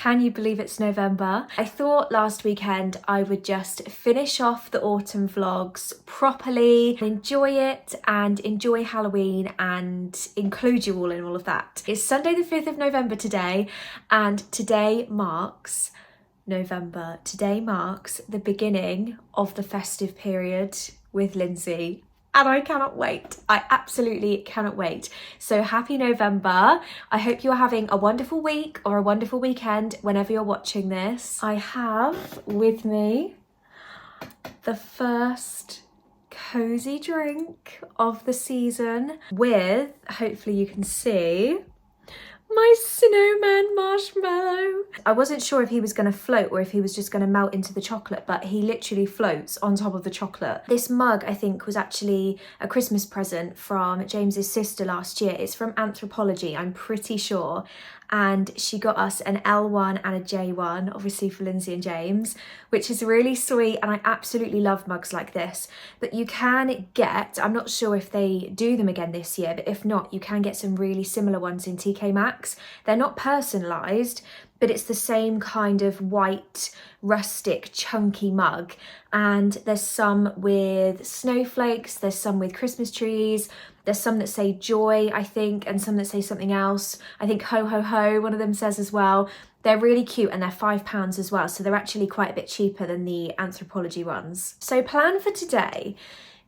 Can you believe it's November? I thought last weekend I would just finish off the autumn vlogs properly, enjoy it and enjoy Halloween and include you all in all of that. It's Sunday the 5th of November today, and today marks November. Today marks the beginning of the festive period with Lyndsey. And I cannot wait. I absolutely cannot wait. So happy November. I hope you're having a wonderful week or a wonderful weekend whenever you're watching this. I have with me the first cozy drink of the season with, hopefully you can see, my snowman marshmallow. I wasn't sure if he was going to float or if he was just going to melt into the chocolate, but he literally floats on top of the chocolate. This mug, I think, was actually a Christmas present from James's sister last year. It's from Anthropology, I'm pretty sure. And she got us an L1 and a J1, obviously for Lyndsey and James, which is really sweet, and I absolutely love mugs like this. But you can get, I'm not sure if they do them again this year, but if not, you can get some really similar ones in TK Maxx. They're not personalised, but it's the same kind of white, rustic, chunky mug. And there's some with snowflakes, there's some with Christmas trees, there's some that say joy, I think, and some that say something else. I think ho ho ho, one of them says as well. They're really cute and they're £5 as well, so they're actually quite a bit cheaper than the Anthropology ones. So plan for today.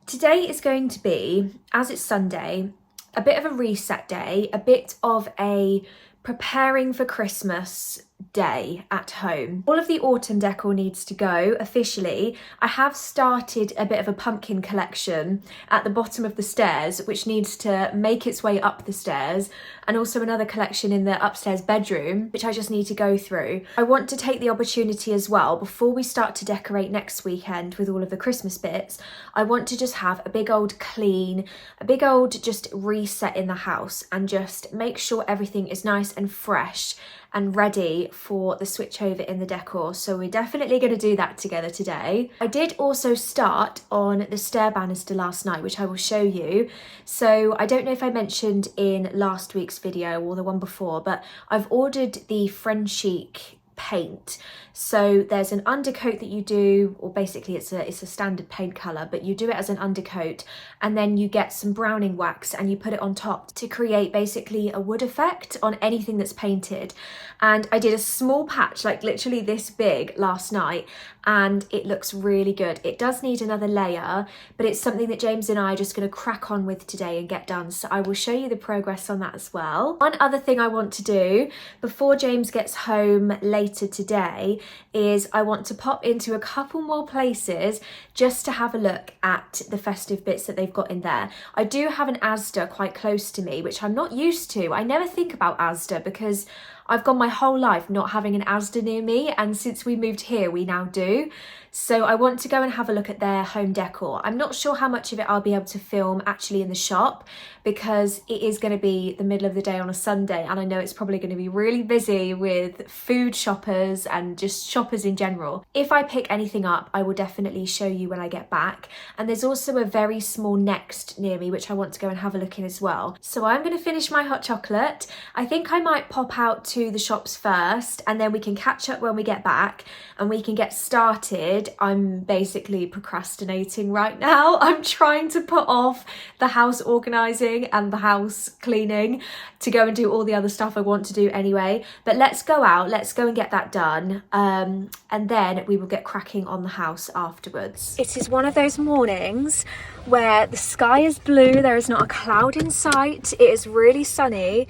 Today is going to be, as it's Sunday, a bit of a reset day, a bit of a preparing for Christmas day at home. All of the autumn decor needs to go officially. I have started a bit of a pumpkin collection at the bottom of the stairs, which needs to make its way up the stairs, and also another collection in the upstairs bedroom, which I just need to go through. I want to take the opportunity as well, before we start to decorate next weekend with all of the Christmas bits, I want to just have a big old clean, a big old just reset in the house and just make sure everything is nice and fresh and ready for the switch over in the decor. So we're definitely going to do that together today. I did also start on the stair banister last night, which I will show you. So I don't know if I mentioned in last week's video or the one before, but I've ordered the Friend Chic paint. So there's an undercoat that you do, or basically it's a standard paint colour, but you do it as an undercoat, and then you get some browning wax and you put it on top to create basically a wood effect on anything that's painted. And I did a small patch, like literally this big, last night, and it looks really good. It does need another layer, but it's something that James and I are just going to crack on with today and get done. So I will show you the progress on that as well. One other thing I want to do before James gets home later today is I want to pop into a couple more places just to have a look at the festive bits that they've got in there. I do have an Asda quite close to me, which I'm not used to. I never think about Asda because I've gone my whole life not having an Asda near me, and since we moved here we now do. So I want to go and have a look at their home decor. I'm not sure how much of it I'll be able to film actually in the shop because it is going to be the middle of the day on a Sunday, and I know it's probably going to be really busy with food shoppers and just shoppers in general. If I pick anything up, I will definitely show you when I get back. And there's also a very small Next near me which I want to go and have a look in as well. So I'm going to finish my hot chocolate. I think I might pop out to the shops first and then we can catch up when we get back and we can get started. I'm basically procrastinating right now. I'm trying to put off the house organising and the house cleaning to go and do all the other stuff I want to do anyway. But let's go out, let's go and get that done, and then we will get cracking on the house afterwards. It is one of those mornings where the sky is blue, there is not a cloud in sight, it is really sunny,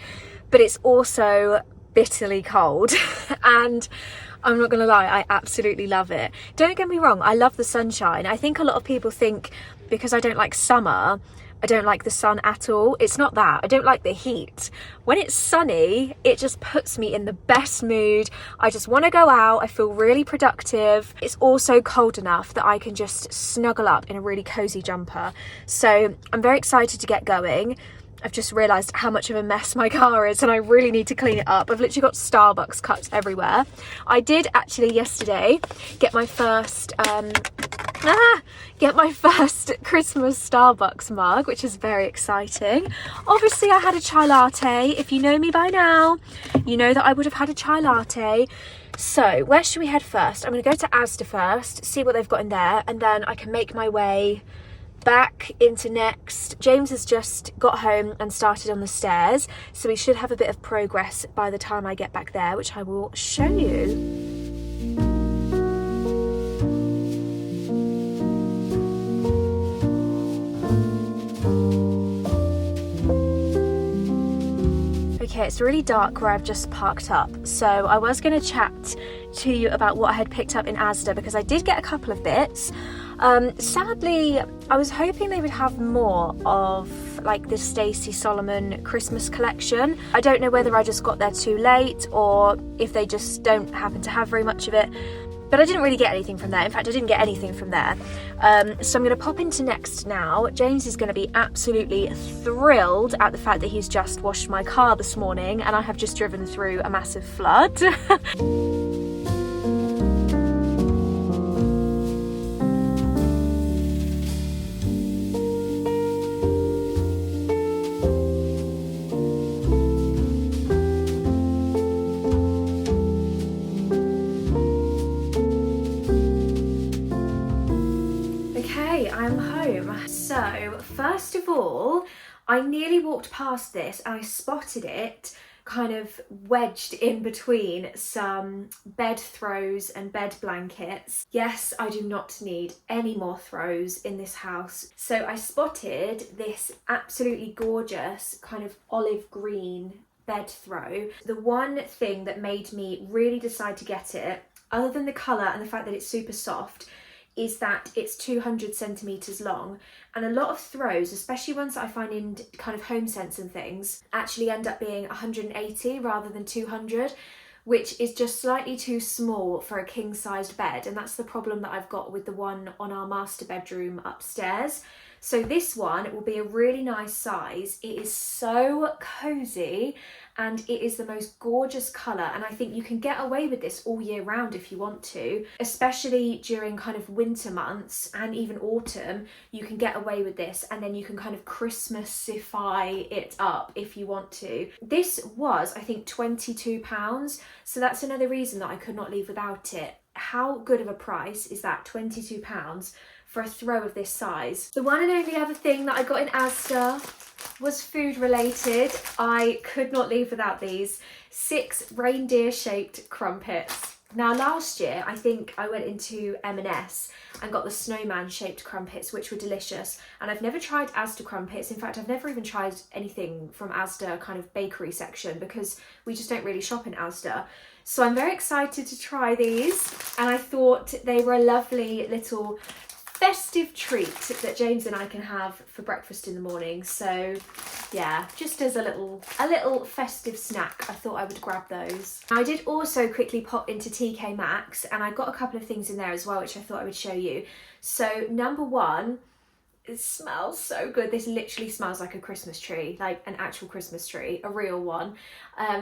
but it's also bitterly cold and I'm not gonna lie, I absolutely love it. Don't get me wrong, I love the sunshine. I think a lot of people think because I don't like summer, I don't like the sun at all. It's not that. I don't like the heat. When it's sunny, it just puts me in the best mood. I just want to go out. I feel really productive. It's also cold enough that I can just snuggle up in a really cozy jumper. So I'm very excited to get going. I've just realised how much of a mess my car is and I really need to clean it up. I've literally got Starbucks cups everywhere. I did actually yesterday get my first get my first Christmas Starbucks mug, which is very exciting. Obviously I had a chai latte. If you know me by now, you know that I would have had a chai latte. So where should we head first? I'm going to go to Asda first, see what they've got in there, and then I can make my way back into Next. James has just got home and started on the stairs, so we should have a bit of progress by the time I get back there, which I will show you. Okay, it's really dark where I've just parked up, so I was going to chat to you about what I had picked up in Asda, because I did get a couple of bits. Sadly, I was hoping they would have more of like the Stacey Solomon Christmas collection. I don't know whether I just got there too late or if they just don't happen to have very much of it, but I didn't really get anything from there. In fact, I didn't get anything from there. So I'm going to pop into Next now. James is going to be absolutely thrilled at the fact that he's just washed my car this morning and I have just driven through a massive flood. I'm home. So first of all, I nearly walked past this and I spotted it kind of wedged in between some bed throws and bed blankets. Yes, I do not need any more throws in this house. So I spotted this absolutely gorgeous kind of olive green bed throw. The one thing that made me really decide to get it, other than the colour and the fact that it's super soft, is that it's 200 centimetres long, and a lot of throws, especially ones that I find in kind of home sense and things, actually end up being 180 rather than 200, which is just slightly too small for a king-sized bed, and that's the problem that I've got with the one on our master bedroom upstairs. So this one will be a really nice size. It is so cosy and it is the most gorgeous colour, and I think you can get away with this all year round if you want to, especially during kind of winter months and even autumn. You can get away with this and then you can kind of Christmasify it up if you want to. This was, I think, £22, so that's another reason that I could not leave without it. How good of a price is that, £22 for a throw of this size? The one and only other thing that I got in Asda was food related. I could not leave without these 6 reindeer shaped crumpets. Now last year I think I went into M&S and got the snowman shaped crumpets, which were delicious, and I've never tried Asda crumpets. In fact, I've never even tried anything from Asda kind of bakery section because we just don't really shop in Asda. So I'm very excited to try these, and I thought they were a lovely little festive treat that James and I can have for breakfast in the morning. So yeah, just as a little festive snack, I thought I would grab those. I did also quickly pop into TK Maxx and I got a couple of things in there as well, which I thought I would show you. So number one, it smells so good. This literally smells like a Christmas tree, like an actual Christmas tree, a real one.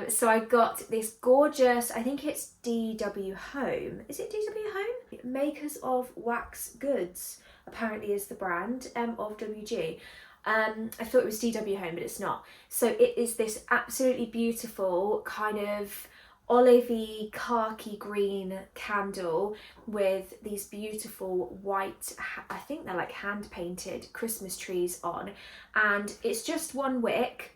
So I got this gorgeous, I think it's DW Home. Is it DW Home? Makers of Wax Goods, apparently is the brand, of WG. I thought it was DW Home, but it's not. So it is this absolutely beautiful kind of olivey khaki green candle with these beautiful white, I think they're like hand painted Christmas trees on, and it's just one wick,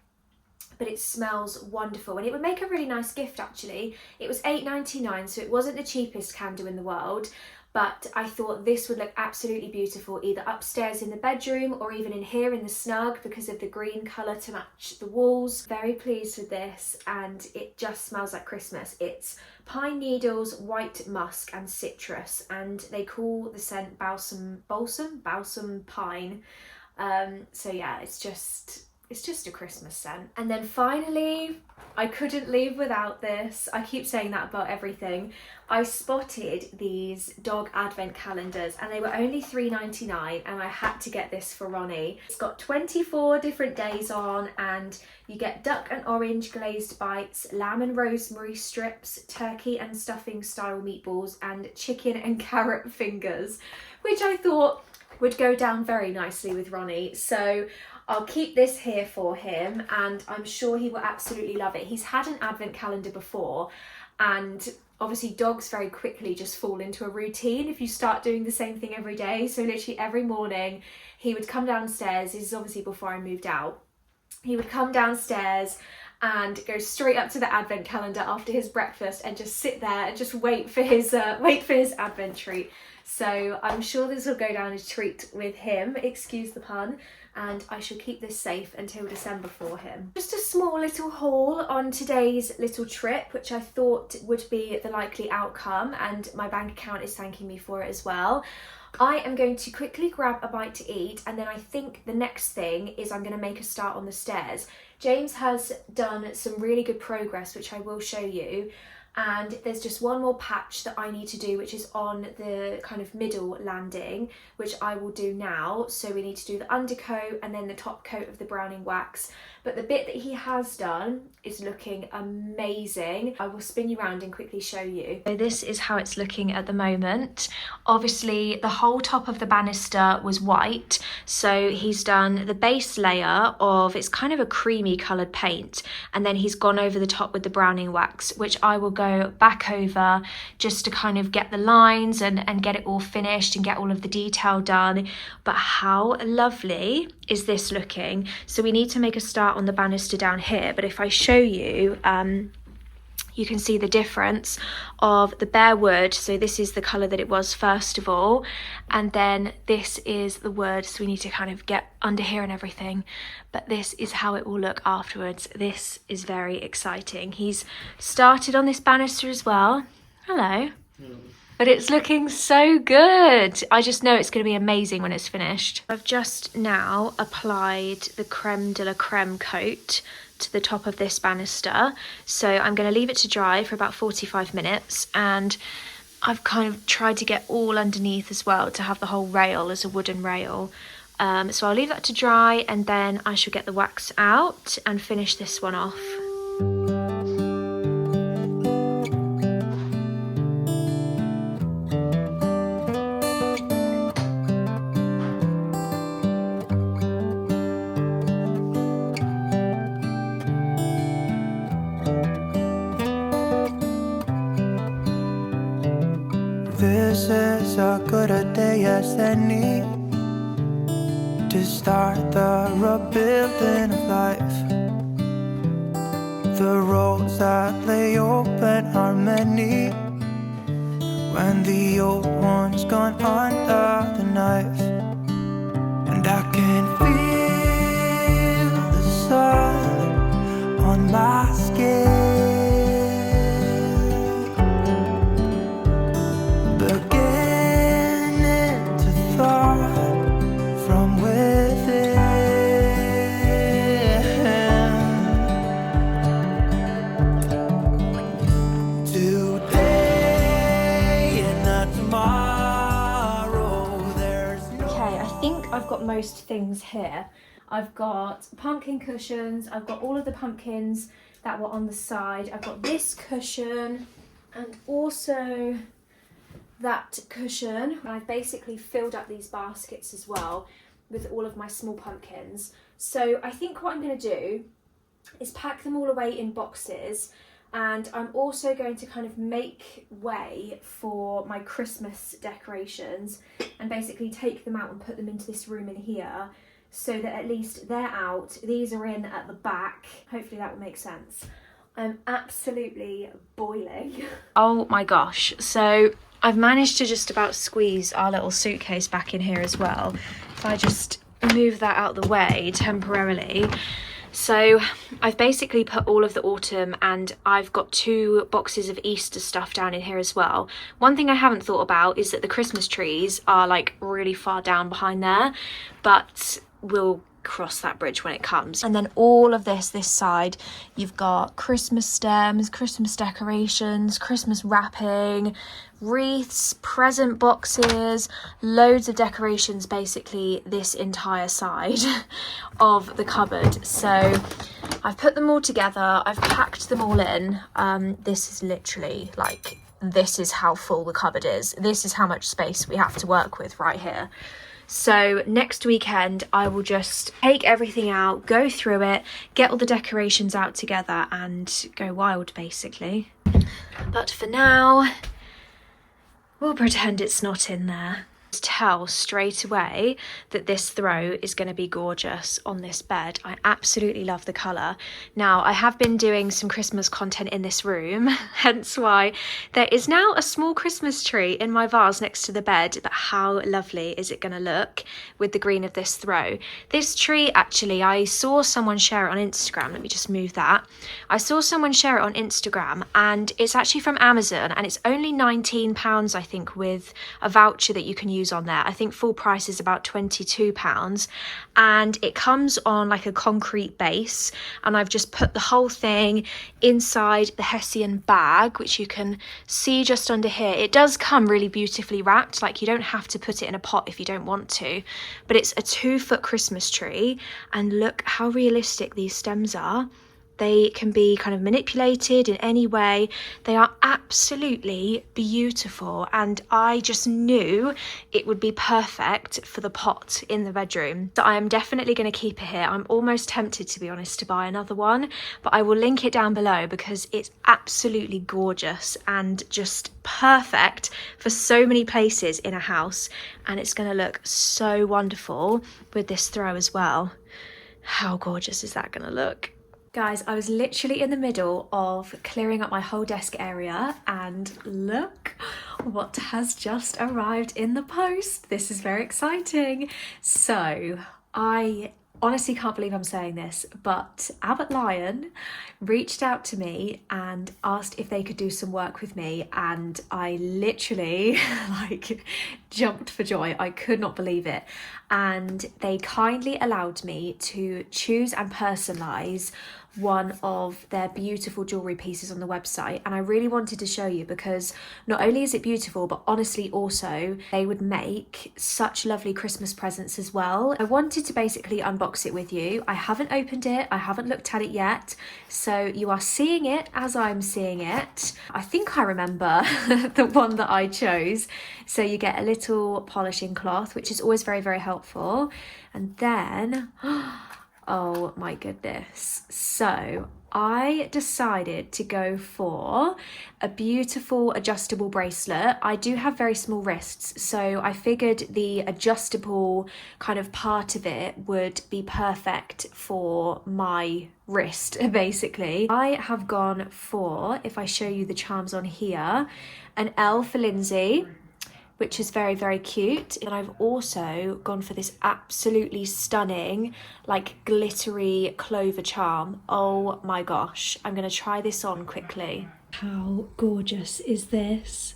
but it smells wonderful and it would make a really nice gift actually. It was £8.99, so it wasn't the cheapest candle in the world, but I thought this would look absolutely beautiful either upstairs in the bedroom or even in here in the snug because of the green colour to match the walls. Very pleased with this, and it just smells like Christmas. It's pine needles, white musk and citrus, and they call the scent balsam pine. So yeah, it's just it's just a Christmas scent. And then finally, I couldn't leave without this. I keep saying that about everything. I spotted these dog advent calendars and they were only $3.99 and I had to get this for Ronnie. It's got 24 different days on and you get duck and orange glazed bites, lamb and rosemary strips, turkey and stuffing style meatballs and chicken and carrot fingers, which I thought would go down very nicely with Ronnie. So I'll keep this here for him and I'm sure he will absolutely love it. He's had an advent calendar before and obviously dogs very quickly just fall into a routine if you start doing the same thing every day. So literally every morning he would come downstairs. This is obviously before I moved out. He would come downstairs and go straight up to the advent calendar after his breakfast and just sit there and just wait for his advent treat. So I'm sure this will go down a treat with him, excuse the pun, and I shall keep this safe until December for him. Just a small little haul on today's little trip, which I thought would be the likely outcome, and my bank account is thanking me for it as well. I am going to quickly grab a bite to eat, and then I think the next thing is I'm going to make a start on the stairs. James has done some really good progress, which I will show you. And there's just one more patch that I need to do, which is on the kind of middle landing, which I will do now. So we need to do the undercoat and then the top coat of the browning wax. But the bit that he has done is looking amazing. I will spin you around and quickly show you. So this is how it's looking at the moment. Obviously the whole top of the banister was white. So he's done the base layer of, it's kind of a creamy coloured paint. And then he's gone over the top with the browning wax, which I will go back over just to kind of get the lines and get it all finished and get all of the detail done. But how lovely is this looking? So we need to make a start on the banister down here, but if I show you, you can see the difference of the bare wood. So this is the colour that it was first of all, and then this is the wood. So we need to kind of get under here and everything, but this is how it will look afterwards. This is very exciting. He's started on this banister as well. Hello. But it's looking so good. I just know it's going to be amazing when it's finished. I've just now applied the creme de la creme coat to the top of this banister. So I'm going to leave it to dry for about 45 minutes. And I've kind of tried to get all underneath as well to have the whole rail as a wooden rail. So I'll leave that to dry and then I shall get the wax out and finish this one off. This is as good a day as any to start the rebuilding of life. The roads that lay open are many when the old one's gone under the knife. And I can feel the sun on my skin, I've got most things here. I've got pumpkin cushions, I've got all of the pumpkins that were on the side, I've got this cushion and also that cushion. I've basically filled up these baskets as well with all of my small pumpkins. So I think what I'm going to do is pack them all away in boxes, and I'm also going to kind of make way for my Christmas decorations and basically take them out and put them into this room in here so that at least they're out. These are in at the back. Hopefully that will make sense. I'm absolutely boiling. Oh my gosh. So I've managed to just about squeeze our little suitcase back in here as well. If I just move that out of the way temporarily. So I've basically put all of the autumn, and I've got 2 boxes of Easter stuff down in here as well. One thing I haven't thought about is that the Christmas trees are like really far down behind there, but we'll cross that bridge when it comes. And then all of this side, you've got Christmas stems, Christmas decorations, Christmas wrapping, wreaths, present boxes, loads of decorations, basically this entire side of the cupboard. So I've put them all together, I've packed them all in. This is literally like, this is how full the cupboard is. This is how much space we have to work with right here. So next weekend I will just take everything out, go through it, get all the decorations out together and go wild basically. But for now, we'll pretend it's not in there. Tell straight away that this throw is going to be gorgeous on this bed. I absolutely love the colour. Now, I have been doing some Christmas content in this room, hence why there is now a small Christmas tree in my vase next to the bed. But how lovely is it going to look with the green of this throw? This tree, actually, I saw someone share it on Instagram. Let me just move that. I saw someone share it on Instagram and it's actually from Amazon and it's only £19, I think, with a voucher that you can use on there. I think full price is about £22 and it comes on like a concrete base, and I've just put the whole thing inside the Hessian bag, which you can see just under here. It does come really beautifully wrapped, like you don't have to put it in a pot if you don't want to, but it's a 2-foot Christmas tree and look how realistic these stems are. They can be kind of manipulated in any way. They are absolutely beautiful and I just knew it would be perfect for the pot in the bedroom. So I am definitely going to keep it here. I'm almost tempted, to be honest, to buy another one, but I will link it down below because it's absolutely gorgeous and just perfect for so many places in a house, and it's going to look so wonderful with this throw as well. How gorgeous is that going to look? Guys, I was literally in the middle of clearing up my whole desk area and look what has just arrived in the post. This is very exciting. So I honestly can't believe I'm saying this, but Abbott Lyon reached out to me and asked if they could do some work with me, and I literally like jumped for joy. I could not believe it. And they kindly allowed me to choose and personalize one of their beautiful jewelry pieces on the website, and I really wanted to show you because not only is it beautiful, but honestly also they would make such lovely Christmas presents as well. I wanted to basically unbox it with you. I haven't opened it, I haven't looked at it yet, so you are seeing it as I'm seeing it. I think I remember the one that I chose. So you get a little polishing cloth, which is always very, very helpful, and then oh my goodness. So I decided to go for a beautiful adjustable bracelet. I do have very small wrists, so I figured the adjustable kind of part of it would be perfect for my wrist, basically. I have gone for, if I show you the charms on here, an L for Lyndsey, which is very, very cute. And I've also gone for this absolutely stunning, like glittery clover charm. Oh my gosh, I'm gonna try this on quickly. How gorgeous is this?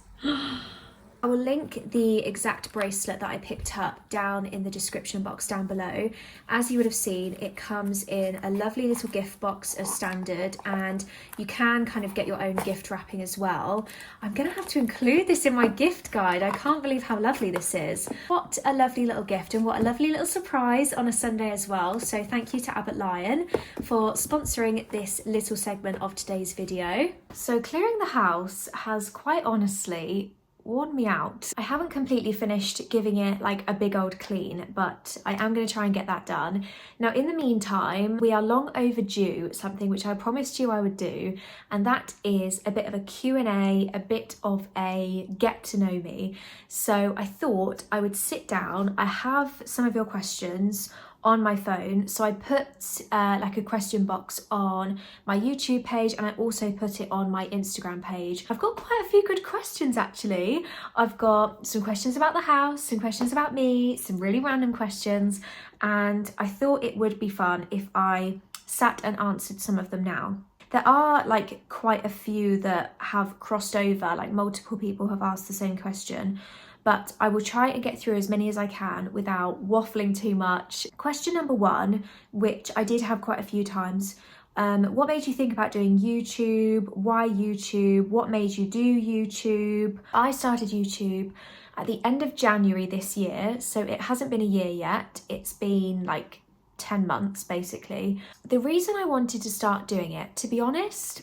I will link the exact bracelet that I picked up down in the description box down below. As you would have seen, it comes in a lovely little gift box as standard, and you can kind of get your own gift wrapping as well. I'm gonna have to include this in my gift guide. I can't believe how lovely this is. What a lovely little gift, and what a lovely little surprise on a Sunday as well. So thank you to Abbott Lyon for sponsoring this little segment of today's video. So clearing the house has quite honestly worn me out. I haven't completely finished giving it like a big old clean, but I am going to try and get that done. Now in the meantime, we are long overdue something which I promised you I would do, and that is a bit of a Q&A, a bit of a get to know me. So I thought I would sit down. I have some of your questions on my phone, so I put like a question box on my YouTube page, and I also put it on my Instagram page. I've got quite a few good questions actually. I've got some questions about the house, some questions about me, some really random questions, and I thought it would be fun if I sat and answered some of them now. There are like quite a few that have crossed over, like multiple people have asked the same question, but I will try and get through as many as I can without waffling too much. Question number 1, which I did have quite a few times. What made you think about doing YouTube? Why YouTube? What made you do YouTube? I started YouTube at the end of January this year, so it hasn't been a year yet. It's been like 10 months basically. The reason I wanted to start doing it, to be honest,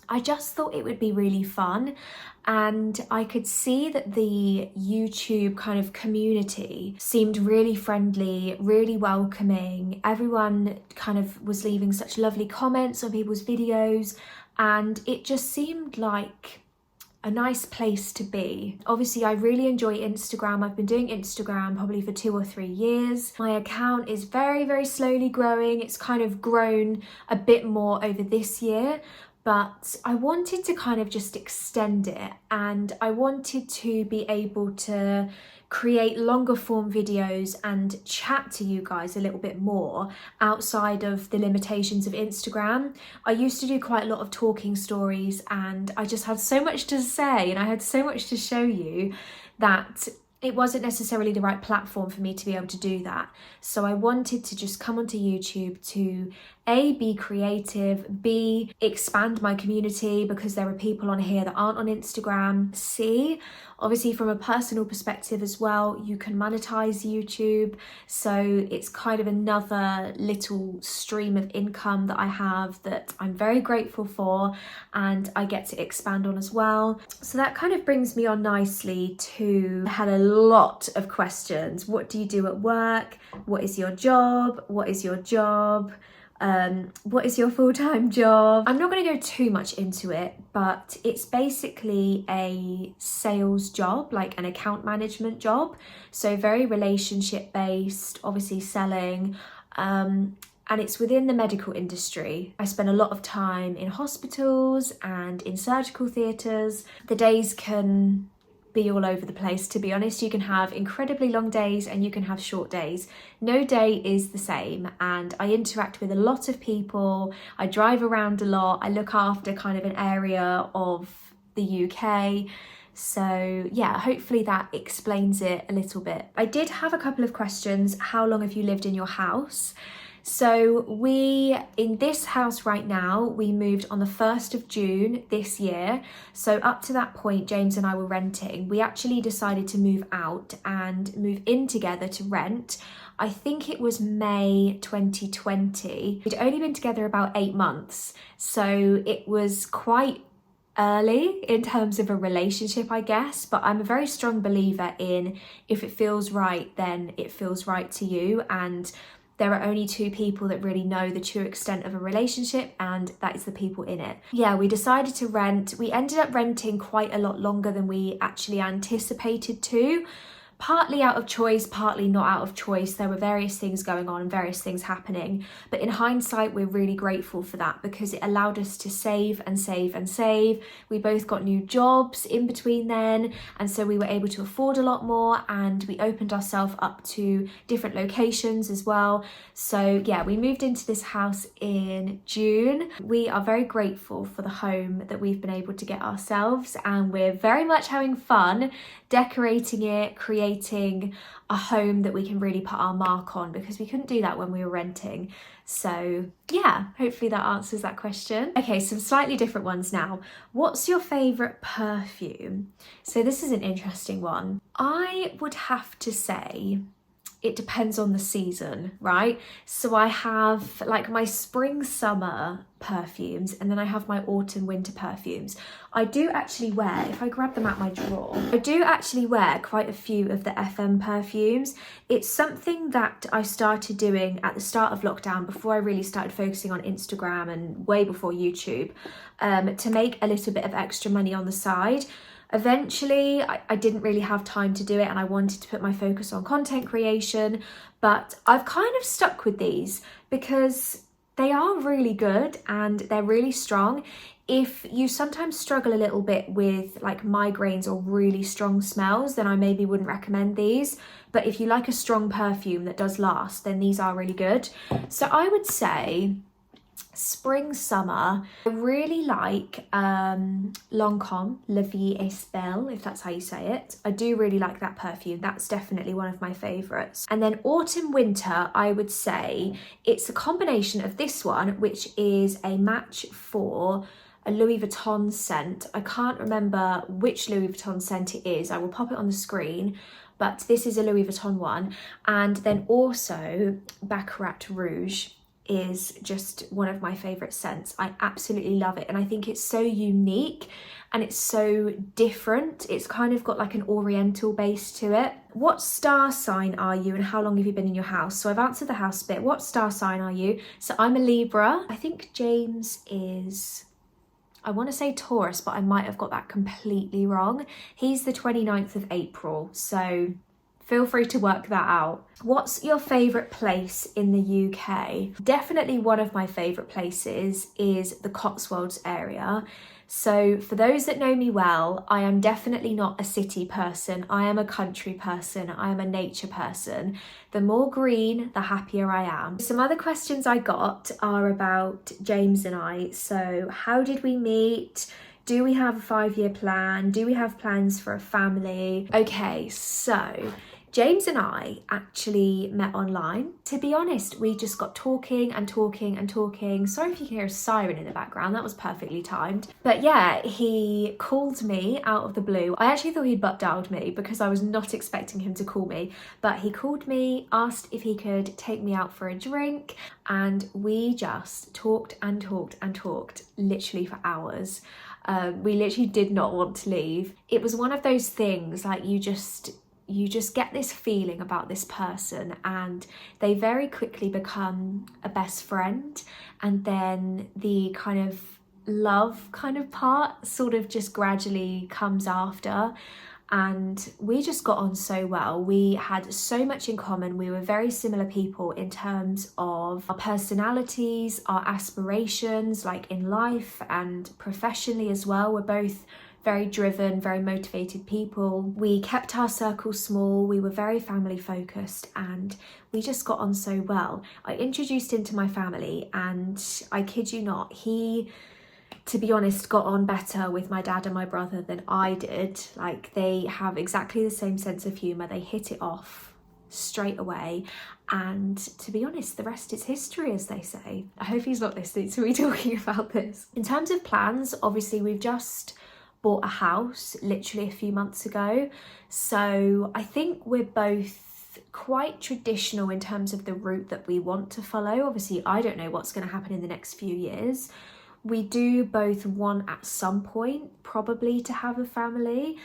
I just thought it would be really fun, and I could see that the YouTube kind of community seemed really friendly, really welcoming. Everyone kind of was leaving such lovely comments on people's videos, and it just seemed like a nice place to be. Obviously, I really enjoy Instagram. I've been doing Instagram probably for 2 or 3 years. My account is very, very slowly growing. It's kind of grown a bit more over this year, but I wanted to kind of just extend it, and I wanted to be able to create longer form videos and chat to you guys a little bit more outside of the limitations of Instagram. I used to do quite a lot of talking stories, and I just had so much to say and I had so much to show you that it wasn't necessarily the right platform for me to be able to do that. So I wanted to just come onto YouTube to A, be creative, B, expand my community because there are people on here that aren't on Instagram, C, obviously from a personal perspective as well, you can monetize YouTube. So it's kind of another little stream of income that I have that I'm very grateful for, and I get to expand on as well. So that kind of brings me on nicely to, I had a lot of questions. What do you do at work? What is your job? What is your job? What is your full-time job? I'm not going to go too much into it, but it's basically a sales job, like an account management job. So very relationship based, obviously selling, and it's within the medical industry. I spend a lot of time in hospitals and in surgical theatres. The days can be all over the place, to be honest. You can have incredibly long days and you can have short days. No day is the same, and I interact with a lot of people. I drive around a lot. I look after kind of an area of the UK. So yeah, hopefully that explains it a little bit. I did have a couple of questions. How long have you lived in your house? So in this house right now, we moved on the 1st of June this year. So up to that point, James and I were renting. We actually decided to move out and move in together to rent. I think it was May 2020. We'd only been together about 8 months. So it was quite early in terms of a relationship, I guess, but I'm a very strong believer in if it feels right, then it feels right to you. And there are only 2 people that really know the true extent of a relationship, and that is the people in it. Yeah, we decided to rent. We ended up renting quite a lot longer than we actually anticipated to. Partly out of choice, partly not out of choice. There were various things going on and various things happening. But in hindsight, we're really grateful for that because it allowed us to save and save and save. We both got new jobs in between then. And so we were able to afford a lot more, and we opened ourselves up to different locations as well. So yeah, we moved into this house in June. We are very grateful for the home that we've been able to get ourselves, and we're very much having fun decorating it, creating a home that we can really put our mark on, because we couldn't do that when we were renting. So yeah, hopefully that answers that question. Okay, some slightly different ones now. What's your favourite perfume? So this is an interesting one. I would have to say it depends on the season, right? So I have like my spring summer perfumes, and then I have my autumn winter perfumes. I do actually wear, if I grab them out my drawer, I do actually wear quite a few of the FM perfumes. It's something that I started doing at the start of lockdown, before I really started focusing on Instagram and way before YouTube, to make a little bit of extra money on the side. Eventually, I didn't really have time to do it, and I wanted to put my focus on content creation, but I've kind of stuck with these because they are really good and they're really strong. If you sometimes struggle a little bit with like migraines or really strong smells, then I maybe wouldn't recommend these. But if you like a strong perfume that does last, then these are really good. So I would say spring, summer, I really like Lancôme, La Vie est Belle, if that's how you say it. I do really like that perfume. That's definitely one of my favourites. And then autumn, winter, I would say it's a combination of this one, which is a match for a Louis Vuitton scent. I can't remember which Louis Vuitton scent it is. I will pop it on the screen, but this is a Louis Vuitton one. And then also Baccarat Rouge is just one of my favourite scents. I absolutely love it, and I think it's so unique and it's so different. It's kind of got like an oriental base to it. What star sign are you and how long have you been in your house? So I've answered the house bit. What star sign are you? So I'm a Libra. I think James is, I want to say Taurus, but I might have got that completely wrong. He's the 29th of April, so feel free to work that out. What's your favourite place in the UK? Definitely one of my favourite places is the Cotswolds area. So for those that know me well, I am definitely not a city person. I am a country person. I am a nature person. The more green, the happier I am. Some other questions I got are about James and I. So how did we meet? Do we have a 5-year plan? Do we have plans for a family? Okay, so James and I actually met online. To be honest, we just got talking and talking and talking. Sorry if you can hear a siren in the background, that was perfectly timed. But yeah, he called me out of the blue. I actually thought he'd butt dialed me because I was not expecting him to call me. But he called me, asked if he could take me out for a drink, and we just talked and talked and talked literally for hours. We literally did not want to leave. It was one of those things, like you just get this feeling about this person and they very quickly become a best friend, and then the kind of love kind of part sort of just gradually comes after. And we just got on so well. We had so much in common. We were very similar people in terms of our personalities, our aspirations, like in life and professionally as well. We're both very driven, very motivated people. We kept our circle small. We were very family focused and we just got on so well. I introduced him to my family and I kid you not, he, to be honest, got on better with my dad and my brother than I did. Like, they have exactly the same sense of humour. They hit it off straight away. And to be honest, the rest is history, as they say. I hope he's not listening to me talking about this. In terms of plans, obviously we've just bought a house literally a few months ago. So I think we're both quite traditional in terms of the route that we want to follow. Obviously, I don't know what's going to happen in the next few years. We do both want at some point probably to have a family.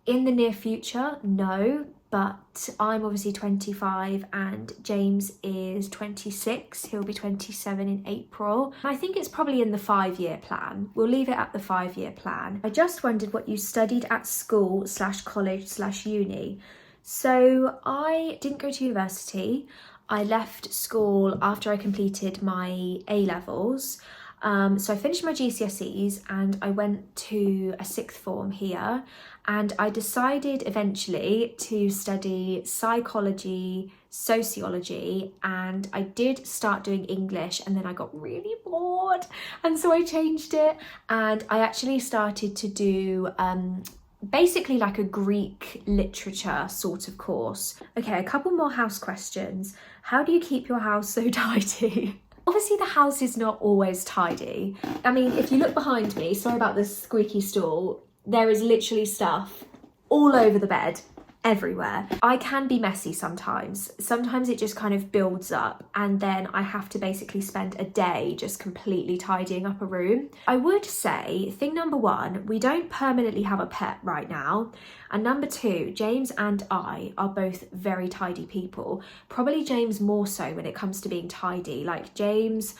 In the near future, no, but I'm obviously 25 and James is 26. He'll be 27 in April. I think it's probably in the 5-year plan. We'll leave it at the 5-year plan. I just wondered what you studied at school / college / uni. So I didn't go to university. I left school after I completed my A-levels. So I finished my GCSEs and I went to a 6th form here, and I decided eventually to study psychology, sociology, and I did start doing English, and then I got really bored and so I changed it and I actually started to do basically like a Greek literature sort of course. Okay, a couple more house questions. How do you keep your house so tidy? Obviously the house is not always tidy. I mean, if you look behind me, sorry about this squeaky stool, there is literally stuff all over the bed, everywhere. I can be messy sometimes. Sometimes it just kind of builds up and then I have to basically spend a day just completely tidying up a room. I would say, thing number 1, we don't permanently have a pet right now. And number 2, James and I are both very tidy people. Probably James more so when it comes to being tidy. Like, James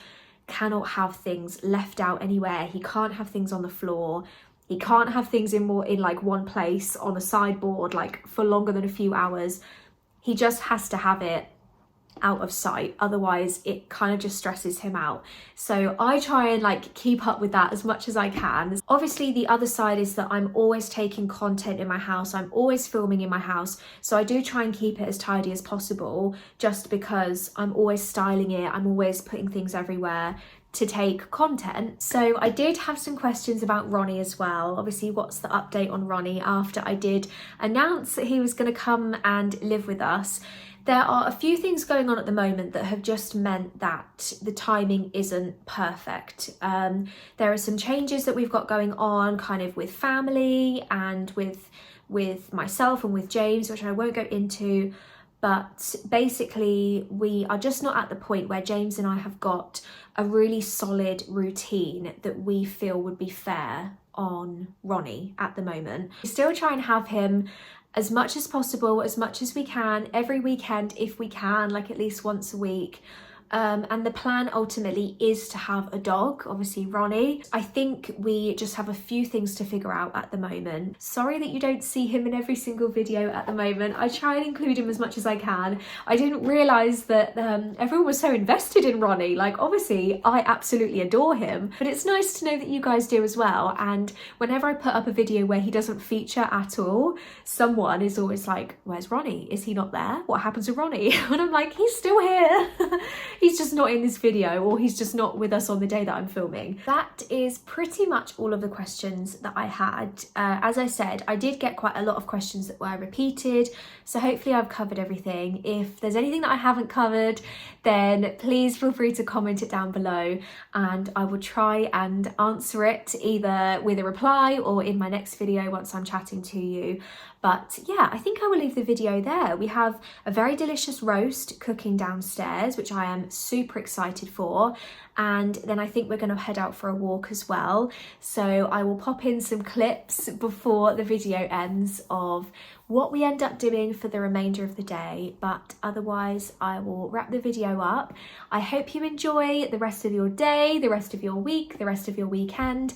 cannot have things left out anywhere. He can't have things on the floor. He can't have things in like one place on a sideboard like for longer than a few hours. He just has to have it out of sight, otherwise it kind of just stresses him out. So I try and like keep up with that as much as I can. Obviously the other side is that I'm always taking content in my house, I'm always filming in my house, so I do try and keep it as tidy as possible, just because I'm always styling it, I'm always putting things everywhere to take content. So I did have some questions about Ronnie as well. Obviously, what's the update on Ronnie after I did announce that he was going to come and live with us? There are a few things going on at the moment that have just meant that the timing isn't perfect. There are some changes that we've got going on kind of with family and with myself and with James, which I won't go into. But basically, we are just not at the point where James and I have got a really solid routine that we feel would be fair on Ronnie at the moment. We still try and have him as much as possible, as much as we can, every weekend if we can, like at least once a week. And the plan ultimately is to have a dog, obviously Ronnie. I think we just have a few things to figure out at the moment. Sorry that you don't see him in every single video at the moment. I try and include him as much as I can. I didn't realise that everyone was so invested in Ronnie. Like, obviously, I absolutely adore him, but it's nice to know that you guys do as well. And whenever I put up a video where he doesn't feature at all, someone is always like, where's Ronnie? Is he not there? What happens to Ronnie? And I'm like, he's still here. He's just not in this video, or he's just not with us on the day that I'm filming. That is pretty much all of the questions that I had. As I said, I did get quite a lot of questions that were repeated, so hopefully I've covered everything. If there's anything that I haven't covered, then please feel free to comment it down below and I will try and answer it either with a reply or in my next video once I'm chatting to you. But yeah, I think I will leave the video there. We have a very delicious roast cooking downstairs, which I am super excited for. And then I think we're going to head out for a walk as well. So I will pop in some clips before the video ends of what we end up doing for the remainder of the day. But otherwise, I will wrap the video up. I hope you enjoy the rest of your day, the rest of your week, the rest of your weekend.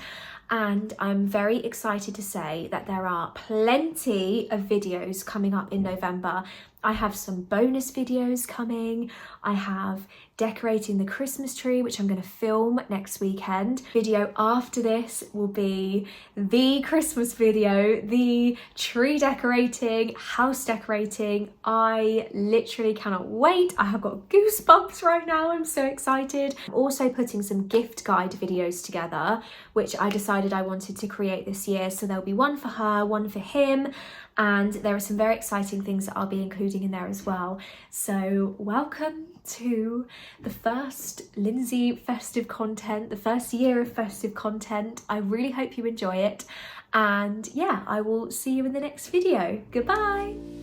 And I'm very excited to say that there are plenty of videos coming up in November. I have some bonus videos coming. I have decorating the Christmas tree, which I'm going to film next weekend. Video after this will be the Christmas video, the tree decorating, house decorating. I literally cannot wait. I have got goosebumps right now. I'm so excited. I'm also putting some gift guide videos together, which I decided I wanted to create this year. So there'll be one for her, one for him. And there are some very exciting things that I'll be including in there as well. So welcome to the first Lyndsey festive content, the first year of festive content. I really hope you enjoy it. And yeah, I will see you in the next video. Goodbye.